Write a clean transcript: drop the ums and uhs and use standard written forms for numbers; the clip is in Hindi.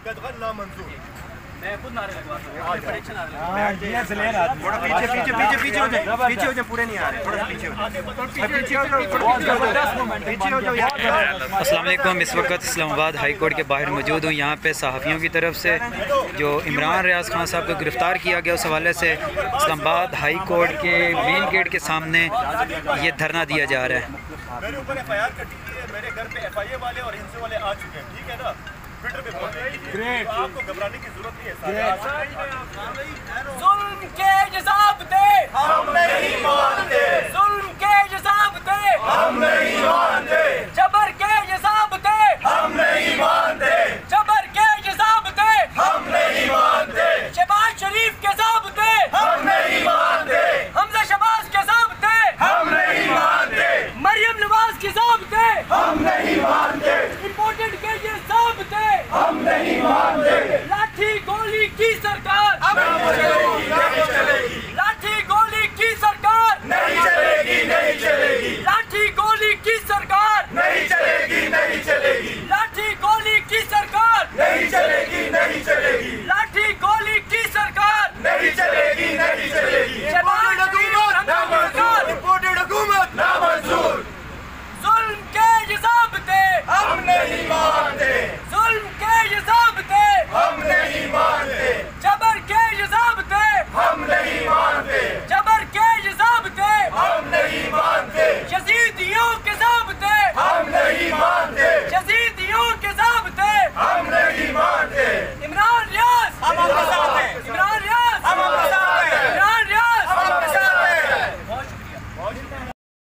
कदगन नामंजूर। मैं खुद नारे लगवाता हूं। प्रोटेक्शन नारे थोड़ा पीछे पीछे पीछे पीछे हो जाए, पीछे हो जाए, पूरे नहीं आ रहे, थोड़ा पीछे हो जाए, पीछे हो जाओ, पीछे हो जाओ यार। अस्सलाम वालेकुम। इस वक्त इस्लामाबाद हाई कोर्ट के बाहर मौजूद हूँ। यहाँ पे सहाफ़ियों की तरफ से जो इमरान रियाज खान साहब को गिरफ़्तार किया गया, उस हवाले से इस्लामाबाद हाई कोर्ट के मेन गेट के सामने ये धरना दिया जा रहा है। मेरे ऊपर FIR कटी है, मेरे घर पे FIA वाले और हिंसे वाले आ चुके हैं, ठीक है ना। ट्विटर पे बोल रहे हैं, तो आपको घबराने की जरूरत नहीं है। जुल्म के जज़ाब्ते हम नहीं मानते, जुल्म के जज़ाब्ते हम नहीं मानते, जबर के जज़ाब्ते हम नहीं मानते, जबर के जज़ाब्ते हम नहीं मानते, शहबाज शरीफ के ज़ाब्ते हम नहीं मानते, हमजा शहबाज के ज़ाब्ते हम नहीं मानते, मरियम नवाज के ज़ाब्ते हम नहीं मानते, इम्पोर्टेड के ये ज़ाब्ते हम नहीं मानते। लाठी गोली की सरकार नहीं चलेगी, नहीं चलेगी, लाठी गोली की सरकार नहीं चलेगी, नहीं चलेगी, लाठी गोली की सरकार नहीं चलेगी, नहीं चलेगी, लाठी गोली की सरकार नहीं चलेगी, नहीं चलेगी।